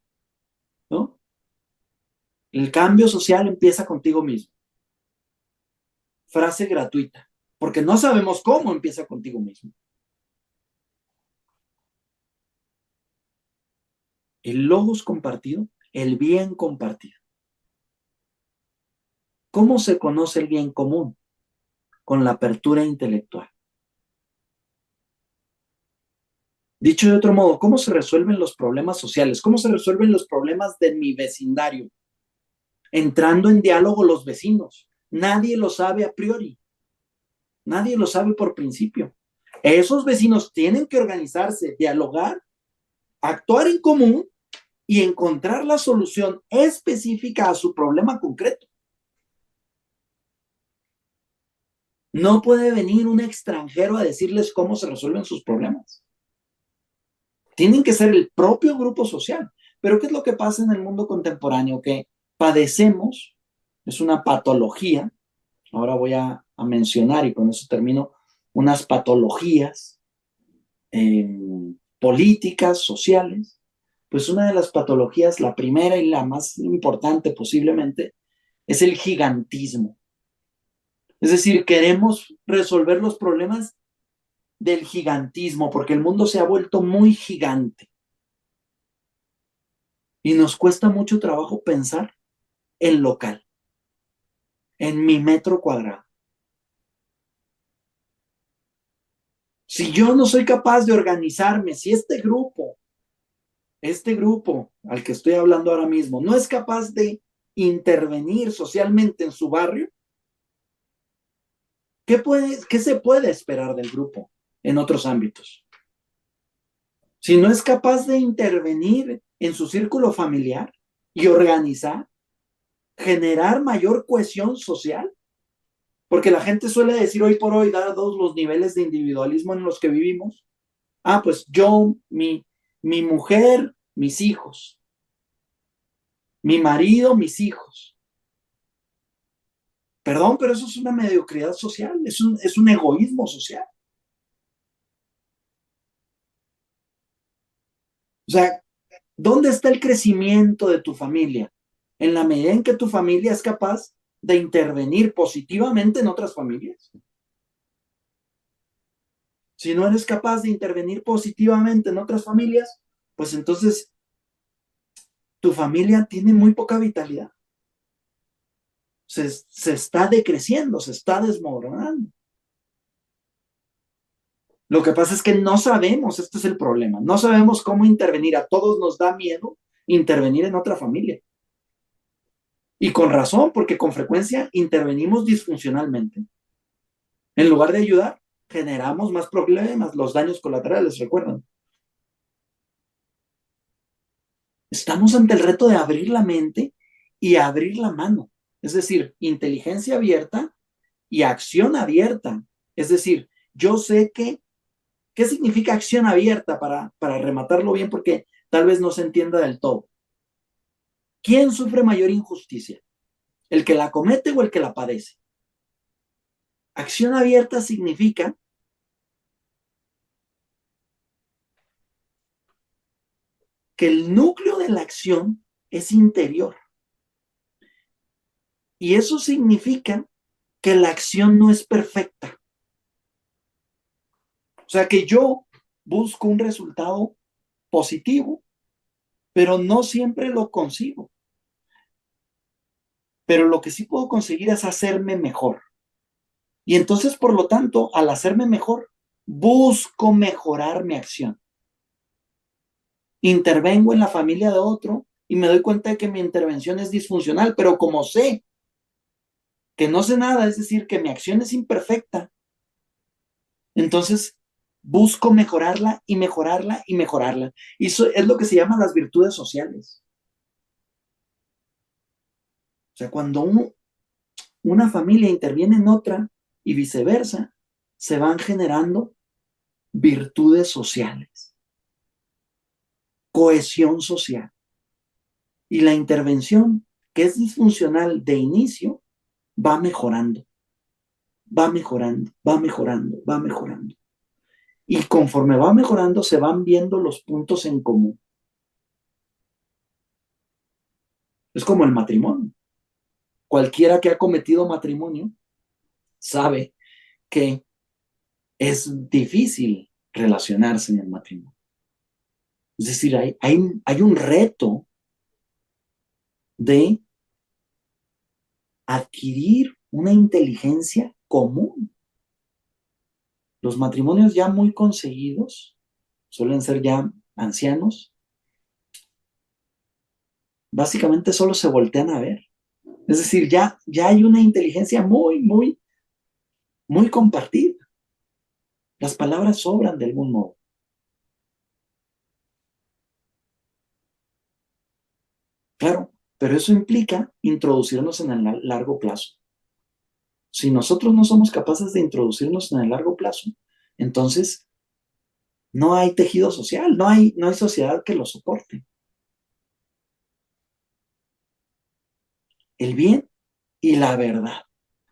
Speaker 1: ¿no? El cambio social empieza contigo mismo. Frase gratuita, porque no sabemos cómo empieza contigo mismo. El logos compartido, el bien compartido. ¿Cómo se conoce el bien común? Con la apertura intelectual. Dicho de otro modo, ¿cómo se resuelven los problemas sociales? ¿Cómo se resuelven los problemas de mi vecindario? Entrando en diálogo los vecinos. Nadie lo sabe a priori. Nadie lo sabe por principio. Esos vecinos tienen que organizarse, dialogar, actuar en común y encontrar la solución específica a su problema concreto. No puede venir un extranjero a decirles cómo se resuelven sus problemas. Tienen que ser el propio grupo social. Pero ¿qué es lo que pasa en el mundo contemporáneo? Que padecemos, es una patología, ahora voy a mencionar y con eso termino, unas patologías políticas, sociales. Pues una de las patologías, la primera y la más importante posiblemente, es el gigantismo. Es decir, queremos resolver los problemas del gigantismo, porque el mundo se ha vuelto muy gigante. Y nos cuesta mucho trabajo pensar en local, en mi metro cuadrado. Si yo no soy capaz de organizarme, si este grupo al que estoy hablando ahora mismo no es capaz de intervenir socialmente en su barrio, ¿qué se puede esperar del grupo en otros ámbitos? Si no es capaz de intervenir en su círculo familiar y organizar, generar mayor cohesión social, porque la gente suele decir hoy por hoy, dados los niveles de individualismo en los que vivimos, pues yo, mi mujer, mis hijos, mi marido, mis hijos. Perdón, pero eso es una mediocridad social, es un egoísmo social. O sea, ¿dónde está el crecimiento de tu familia? En la medida en que tu familia es capaz de intervenir positivamente en otras familias. Si no eres capaz de intervenir positivamente en otras familias, pues entonces tu familia tiene muy poca vitalidad. Se está decreciendo, se está desmoronando. Lo que pasa es que no sabemos, este es el problema, no sabemos cómo intervenir. A todos nos da miedo intervenir en otra familia. Y con razón, porque con frecuencia intervenimos disfuncionalmente. En lugar de ayudar, generamos más problemas, los daños colaterales, ¿recuerdan? Estamos ante el reto de abrir la mente y abrir la mano. Es decir, inteligencia abierta y acción abierta. Es decir, yo sé que, ¿qué significa acción abierta para rematarlo bien? Porque tal vez no se entienda del todo. ¿Quién sufre mayor injusticia? ¿El que la comete o el que la padece? Acción abierta significa que el núcleo de la acción es interior. Y eso significa que la acción no es perfecta. O sea, que yo busco un resultado positivo, pero no siempre lo consigo. Pero lo que sí puedo conseguir es hacerme mejor. Y entonces, por lo tanto, al hacerme mejor, busco mejorar mi acción. Intervengo en la familia de otro y me doy cuenta de que mi intervención es disfuncional, pero como sé que no sé nada, es decir, que mi acción es imperfecta, entonces busco mejorarla y mejorarla y mejorarla. Y eso es lo que se llama las virtudes sociales. O sea, cuando una familia interviene en otra y viceversa, se van generando virtudes sociales, cohesión social. Y la intervención, que es disfuncional de inicio, va mejorando, va mejorando, va mejorando, va mejorando. Y conforme va mejorando, se van viendo los puntos en común. Es como el matrimonio. Cualquiera que ha cometido matrimonio sabe que es difícil relacionarse en el matrimonio. Es decir, hay un reto de adquirir una inteligencia común. Los matrimonios ya muy conseguidos suelen ser ya ancianos. Básicamente solo se voltean a ver. Es decir, ya hay una inteligencia muy, muy, muy compartida. Las palabras sobran de algún modo. Claro, pero eso implica introducirnos en el largo plazo. Si nosotros no somos capaces de introducirnos en el largo plazo, entonces no hay tejido social, no hay sociedad que lo soporte. El bien y la verdad,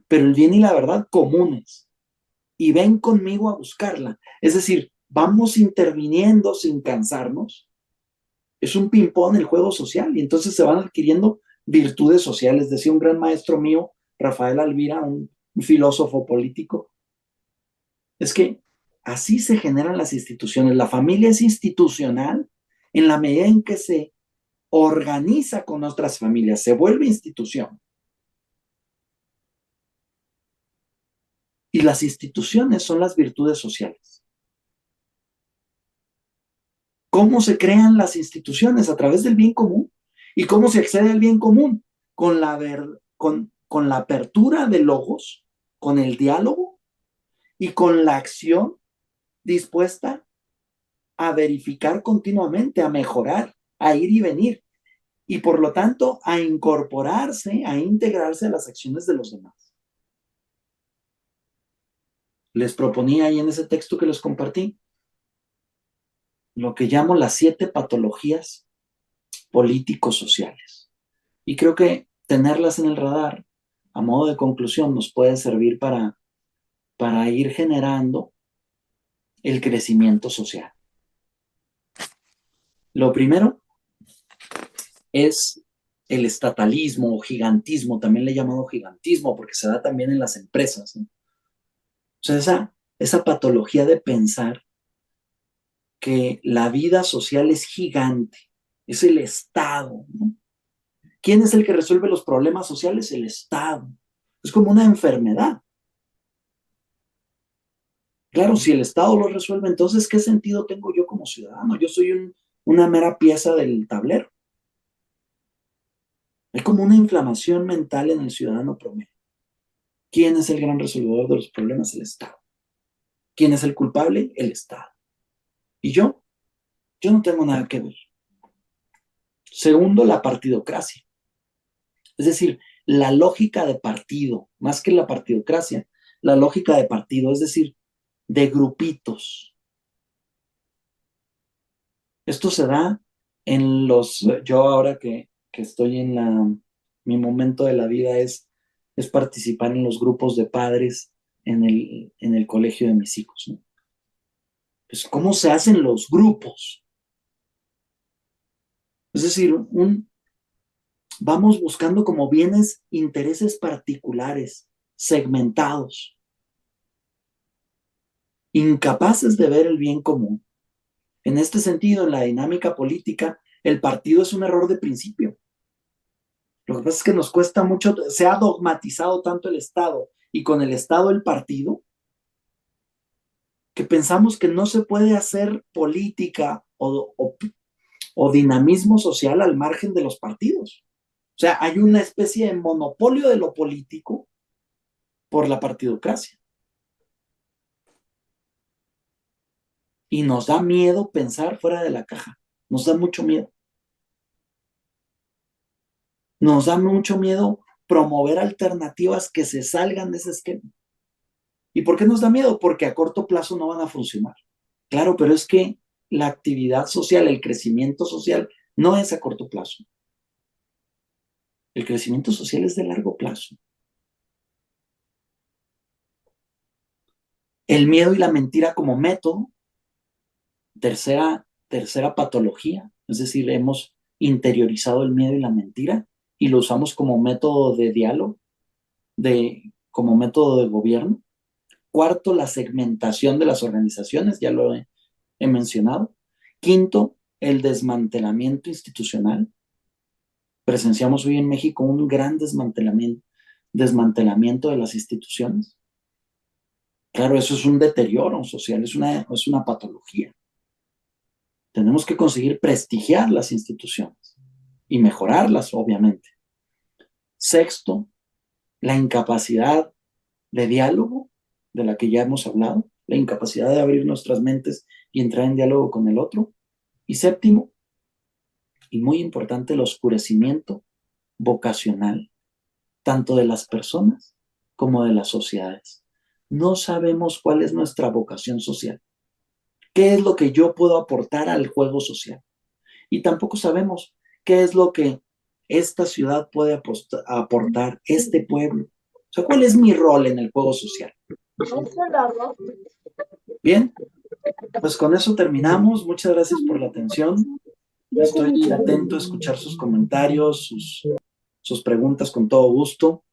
Speaker 1: pero el bien y la verdad comunes. Y ven conmigo a buscarla. Es decir, vamos interviniendo sin cansarnos. Es un ping-pong el juego social y entonces se van adquiriendo virtudes sociales. Decía un gran maestro mío, Rafael Alvira, un filósofo político, es que así se generan las instituciones. La familia es institucional en la medida en que se organiza con otras familias, se vuelve institución. Y las instituciones son las virtudes sociales. ¿Cómo se crean las instituciones? A través del bien común. ¿Y cómo se accede al bien común? Con la apertura de logos, con el diálogo y con la acción dispuesta a verificar continuamente, a mejorar, a ir y venir. Y por lo tanto, a incorporarse, a integrarse a las acciones de los demás. Les proponía ahí en ese texto que les compartí lo que llamo las 7 patologías político-sociales. Y creo que tenerlas en el radar, a modo de conclusión, nos puede servir para ir generando el crecimiento social. Lo primero es el estatalismo o gigantismo, también le he llamado gigantismo porque se da también en las empresas, ¿no? O sea, esa patología de pensar que la vida social es gigante, es el Estado, ¿no? ¿Quién es el que resuelve los problemas sociales? El Estado. Es como una enfermedad. Claro, si el Estado lo resuelve, entonces, ¿qué sentido tengo yo como ciudadano? Yo soy una mera pieza del tablero. Hay como una inflamación mental en el ciudadano promedio. ¿Quién es el gran resolvedor de los problemas? El Estado. ¿Quién es el culpable? El Estado. ¿Y yo no tengo nada que ver. Segundo, la partidocracia. Es decir, la lógica de partido, más que la partidocracia, la lógica de partido, es decir, de grupitos. Esto se da yo ahora que estoy mi momento de la vida es participar en los grupos de padres en el colegio de mis hijos, ¿no? Pues, ¿cómo se hacen los grupos? Es decir, vamos buscando como bienes intereses particulares, segmentados, incapaces de ver el bien común. En este sentido, en la dinámica política, el partido es un error de principio. Lo que pasa es que nos cuesta mucho, se ha dogmatizado tanto el Estado y con el Estado el partido, que pensamos que no se puede hacer política o dinamismo social al margen de los partidos. O sea, hay una especie de monopolio de lo político por la partidocracia. Y nos da miedo pensar fuera de la caja. Nos da mucho miedo. Nos da mucho miedo promover alternativas que se salgan de ese esquema. ¿Y por qué nos da miedo? Porque a corto plazo no van a funcionar. Claro, pero es que la actividad social, el crecimiento social, no es a corto plazo. El crecimiento social es de largo plazo. El miedo y la mentira como método, tercera patología, es decir, hemos interiorizado el miedo y la mentira y lo usamos como método de diálogo, como método de gobierno. Cuarto, la segmentación de las organizaciones, ya lo he mencionado. Quinto, el desmantelamiento institucional. Presenciamos hoy en México un gran desmantelamiento de las instituciones. Claro, eso es un deterioro social, es una patología. Tenemos que conseguir prestigiar las instituciones y mejorarlas, obviamente. Sexto, la incapacidad de diálogo, de la que ya hemos hablado, la incapacidad de abrir nuestras mentes y entrar en diálogo con el otro. Y séptimo, y muy importante, el oscurecimiento vocacional, tanto de las personas como de las sociedades. No sabemos cuál es nuestra vocación social. ¿Qué es lo que yo puedo aportar al juego social? Y tampoco sabemos qué es lo que esta ciudad puede aportar, este pueblo. O sea, ¿cuál es mi rol en el juego social? Bien, pues con eso terminamos. Muchas gracias por la atención. Estoy atento a escuchar sus comentarios, sus preguntas con todo gusto.